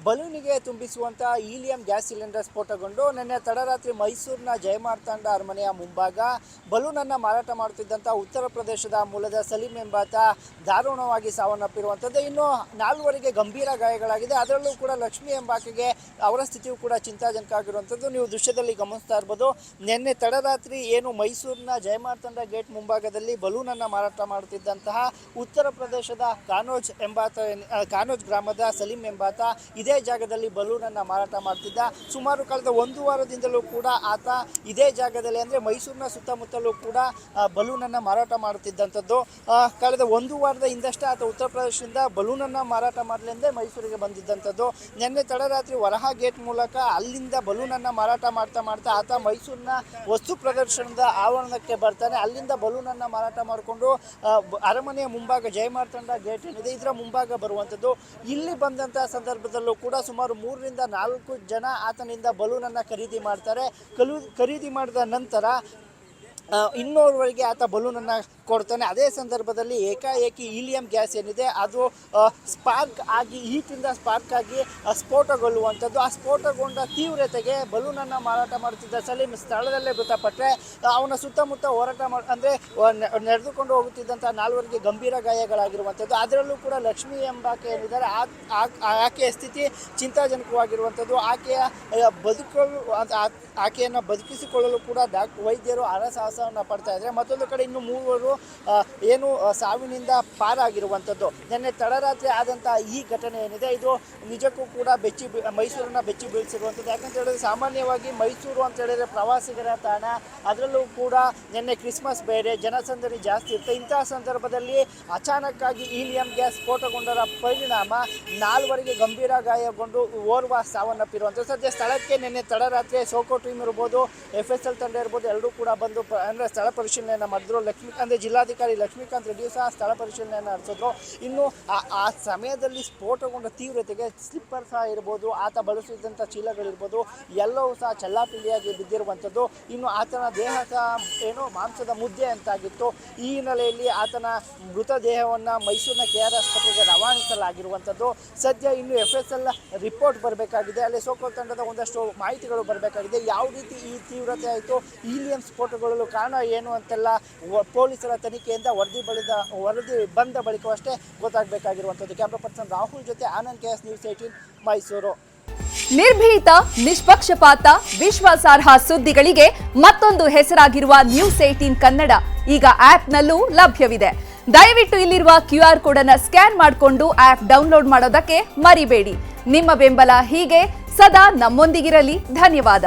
ಬಲೂನಿಗೆ ತುಂಬಿಸುವಂಥ helium gas cylinder ಸ್ಫೋಟಗೊಂಡು ನಿನ್ನೆ ತಡರಾತ್ರಿ ಮೈಸೂರಿನ ಜಯಮಾರ್ತಾಂಡ ಅರಮನೆಯ ಮುಂಭಾಗ ಬಲೂನನ್ನು ಮಾರಾಟ ಮಾಡುತ್ತಿದ್ದಂಥ ಉತ್ತರ ಪ್ರದೇಶದ ಮೂಲದ ಸಲೀಂ ಎಂಬಾತ ದಾರುಣವಾಗಿ ಸಾವನ್ನಪ್ಪಿರುವಂಥದ್ದು. ಇನ್ನು 4ವರಿಗೆ ಗಂಭೀರ ಗಾಯಗಳಾಗಿದೆ. ಅದರಲ್ಲೂ ಕೂಡ ಲಕ್ಷ್ಮಿ ಎಂಬಾಕೆಗೆ ಅವರ ಸ್ಥಿತಿಯು ಕೂಡ ಚಿಂತಾಜನಕ ಆಗಿರುವಂಥದ್ದು. ನೀವು ದೃಶ್ಯದಲ್ಲಿ ಗಮನಿಸ್ತಾ ಇರ್ಬೋದು. ನಿನ್ನೆ ತಡರಾತ್ರಿ ಏನು ಮೈಸೂರಿನ ಜಯಮಾರ್ತಾಂಡ ಗೇಟ್ ಮುಂಭಾಗದಲ್ಲಿ ಬಲೂನನ್ನು ಮಾರಾಟ ಮಾಡುತ್ತಿದ್ದಂತಹ ಉತ್ತರ ಪ್ರದೇಶದ ಕಾನೋಜ್ ಗ್ರಾಮದ ಸಲೀಂ ಎಂಬಾತ ಇದೇ ಜಾಗದಲ್ಲಿ ಬಲೂನನ್ನು ಮಾರಾಟ ಮಾಡ್ತಿದ್ದ. ಸುಮಾರು ಕಳೆದ 1 ವಾರದಿಂದಲೂ ಕೂಡ ಆತ ಇದೇ ಜಾಗದಲ್ಲಿ ಅಂದರೆ ಮೈಸೂರಿನ ಸುತ್ತಮುತ್ತಲೂ ಕೂಡ ಬಲೂನನ್ನು ಮಾರಾಟ ಮಾಡುತ್ತಿದ್ದಂಥದ್ದು. ಕಳೆದ 1 ವಾರದ ಹಿಂದಷ್ಟೇ ಆತ ಉತ್ತರ ಪ್ರದೇಶದಿಂದ ಬಲೂನನ್ನು ಮಾರಾಟ ಮಾಡಲೆಂದೇ ಮೈಸೂರಿಗೆ ಬಂದಿದ್ದಂಥದ್ದು. ನಿನ್ನೆ ತಡರಾತ್ರಿ ವರಹ ಗೇಟ್ ಮೂಲಕ ಅಲ್ಲಿಂದ ಬಲೂನನ್ನು ಮಾರಾಟ ಮಾಡ್ತಾ ಆತ ಮೈಸೂರಿನ ವಸ್ತು ಪ್ರದರ್ಶನದ ಆವರಣಕ್ಕೆ ಬರ್ತಾನೆ. ಅಲ್ಲಿಂದ ಬಲೂನನ್ನು ಮಾರಾಟ ಮಾಡಿಕೊಂಡು ಅರಮನೆಯ ಮುಂಭಾಗ ಜಯಮಾರ್ತಾಂಡ ಗೇಟ್ ಏನಿದೆ ಇದರ ಮುಂಭಾಗ ಬರುವಂಥದ್ದು. ಇಲ್ಲಿ ಬಂದಂಥ ಸಂದರ್ಭದಲ್ಲೂ ಕೂಡ ಸುಮಾರು 3 ರಿಂದ 4 ಜನ ಆತನಿಂದ ಬಲೂನನ್ನು ಖರೀದಿ ಮಾಡ್ತಾರೆ. ಖರೀದಿ ಮಾಡಿದ ನಂತರ ಇನ್ನೋರ್ವರಿಗೆ ಆತ ಬಲೂನನ್ನು ಕೊಡ್ತಾನೆ. ಅದೇ ಸಂದರ್ಭದಲ್ಲಿ ಏಕಾಏಕಿ ಹೀಲಿಯಂ ಗ್ಯಾಸ್ ಏನಿದೆ ಅದು ಸ್ಪಾರ್ಕ್ ಆಗಿ ಹೀಟಿಂದ ಸ್ಪಾರ್ಕ್ ಆಗಿ ಸ್ಫೋಟಗೊಳ್ಳುವಂಥದ್ದು. ಆ ಸ್ಫೋಟಗೊಂಡ ತೀವ್ರತೆಗೆ ಬಲೂನನ್ನು ಮಾರಾಟ ಮಾಡುತ್ತಿದ್ದ ಸಲೀಂ ಸ್ಥಳದಲ್ಲೇ ಮೃತಪಟ್ಟರೆ ಅವನ ಸುತ್ತಮುತ್ತ ಹೋರಾಟ ಅಂದರೆ ನಡೆದುಕೊಂಡು ಹೋಗುತ್ತಿದ್ದಂಥ 4ವರಿಗೆ ಗಂಭೀರ ಗಾಯಗಳಾಗಿರುವಂಥದ್ದು. ಅದರಲ್ಲೂ ಕೂಡ ಲಕ್ಷ್ಮಿ ಎಂಬಾಕೆ ಏನಿದ್ದಾರೆ ಆಕೆಯ ಸ್ಥಿತಿ ಚಿಂತಾಜನಕವಾಗಿರುವಂಥದ್ದು. ಆಕೆಯನ್ನು ಬದುಕಿಸಿಕೊಳ್ಳಲು ಕೂಡ ವೈದ್ಯರು ಹರಸಾಹಸವನ್ನು ಪಡ್ತಾ ಇದ್ದಾರೆ. ಮತ್ತೊಂದು ಕಡೆ ಇನ್ನು 3ವರು ಏನು ಸಾವಿನಿಂದ ಪಾರಾಗಿರುವಂಥದ್ದು. ನಿನ್ನೆ ತಡರಾತ್ರಿ ಆದಂಥ ಈ ಘಟನೆ ಏನಿದೆ ಇದು ನಿಜಕ್ಕೂ ಕೂಡ ಮೈಸೂರನ್ನು ಬೆಚ್ಚಿ ಬೀಳಿಸಿರುವಂಥದ್ದು. ಯಾಕಂತ ಹೇಳಿದ್ರೆ ಸಾಮಾನ್ಯವಾಗಿ ಮೈಸೂರು ಅಂತ ಹೇಳಿದ್ರೆ ಪ್ರವಾಸಿಗರ ತಾಣ, ಅದರಲ್ಲೂ ಕೂಡ ನಿನ್ನೆ ಕ್ರಿಸ್ಮಸ್ ಬೇರೆ, ಜನಸಂದಣಿ ಜಾಸ್ತಿ ಇರುತ್ತೆ. ಇಂತಹ ಸಂದರ್ಭದಲ್ಲಿ ಅಚಾನಕ್ಕಾಗಿ ಹೀಲಿಯಂ ಗ್ಯಾಸ್ ಸ್ಫೋಟಗೊಂಡರ ಪರಿಣಾಮ 4ವರಿಗೆ ಗಂಭೀರ ಗಾಯಗೊಂಡು ಓರ್ವ ಸಾವನ್ನಪ್ಪಿರುವಂಥದ್ದು. ಸದ್ಯ ಸ್ಥಳಕ್ಕೆ ನಿನ್ನೆ ತಡರಾತ್ರಿ ಸೋಕೋ ಟೀಮ್ ಇರ್ಬೋದು, FSL ತಂಡ ಇರ್ಬೋದು, ಎಲ್ಲರೂ ಕೂಡ ಬಂದು ಅಂದರೆ ಸ್ಥಳ ಪರಿಶೀಲನೆಯನ್ನು ಮಾಡಿದ್ರು. ಜಿಲ್ಲಾಧಿಕಾರಿ ಲಕ್ಷ್ಮೀಕಾಂತ್ ರೆಡ್ಡಿ ಸಹ ಸ್ಥಳ ಪರಿಶೀಲನೆಯನ್ನು ನಡೆಸಿದ್ರು. ಇನ್ನು ಆ ಸಮಯದಲ್ಲಿ ಸ್ಫೋಟಗೊಂಡ ತೀವ್ರತೆಗೆ ಸ್ಲಿಪ್ಪರ್ ಸಹ ಇರ್ಬೋದು, ಆತ ಬಳಸುತ್ತಿದ್ದಂಥ ಚೀಲಗಳಿರ್ಬೋದು, ಎಲ್ಲವೂ ಸಹ ಚಲ್ಲಾಪಿಲ್ಲಿಯಾಗಿ ಬಿದ್ದಿರುವಂಥದ್ದು. ಇನ್ನು ಆತನ ದೇಹ ಸಹ ಏನೋ ಮಾಂಸದ ಮುದ್ದೆ ಅಂತಾಗಿತ್ತು. ಈ ಹಿನ್ನೆಲೆಯಲ್ಲಿ ಆತನ ಮೃತದೇಹವನ್ನು ಮೈಸೂರಿನ KR ಆಸ್ಪತ್ರೆಗೆ ರವಾನಿಸಲಾಗಿರುವಂಥದ್ದು. ಸದ್ಯ ಇನ್ನು FSL ರಿಪೋರ್ಟ್ ಬರಬೇಕಾಗಿದೆ. ಅಲ್ಲಿ ಸೋಕೋ ತಂಡದ ಒಂದಷ್ಟು ಮಾಹಿತಿಗಳು ಬರಬೇಕಾಗಿದೆ. ಯಾವ ರೀತಿ ಈ ತೀವ್ರತೆ ಆಯಿತು, ಹೀಲಿಯಂ ಸ್ಫೋಟಗೊಳ್ಳಲು ಕಾರಣ ಏನು ಅಂತೆಲ್ಲ ಪೊಲೀಸರ ತನಿಖೆಯಿಂದ ವರದಿ ಬಂದ ಬಳಿಕವಷ್ಟೇ ಗೊತ್ತಾಗಬೇಕಾಗಿರುವಂಥದ್ದು. ಕ್ಯಾಮ್ರಾ ಪರ್ಸನ್ ರಾಹುಲ್ ಜೊತೆ ಆನಂದ್ KS ನ್ಯೂಸ್ 18 ಮೈಸೂರು. ನಿರ್ಭೀತ, ನಿಷ್ಪಕ್ಷಪಾತ, ವಿಶ್ವಾಸಾರ್ಹ ಸುದ್ದಿಗಳಿಗೆ ಮತ್ತೊಂದು ಹೆಸರಾಗಿರುವ ನ್ಯೂಸ್ 18 ಕನ್ನಡ ಈಗ ಆಪ್ನಲ್ಲೂ ಲಭ್ಯವಿದೆ. ದಯವಿಟ್ಟು ಇಲ್ಲಿರುವ QR ಕೋಡ್ ಅನ್ನು ಸ್ಕ್ಯಾನ್ ಮಾಡಿಕೊಂಡು ಆಪ್ ಡೌನ್ಲೋಡ್ ಮಾಡೋದಕ್ಕೆ ಮರಿಬೇಡಿ. ನಿಮ್ಮ ಬೆಂಬಲ ಹೀಗೆ ಸದಾ ನಮ್ಮೊಂದಿಗಿರಲಿ. ಧನ್ಯವಾದ.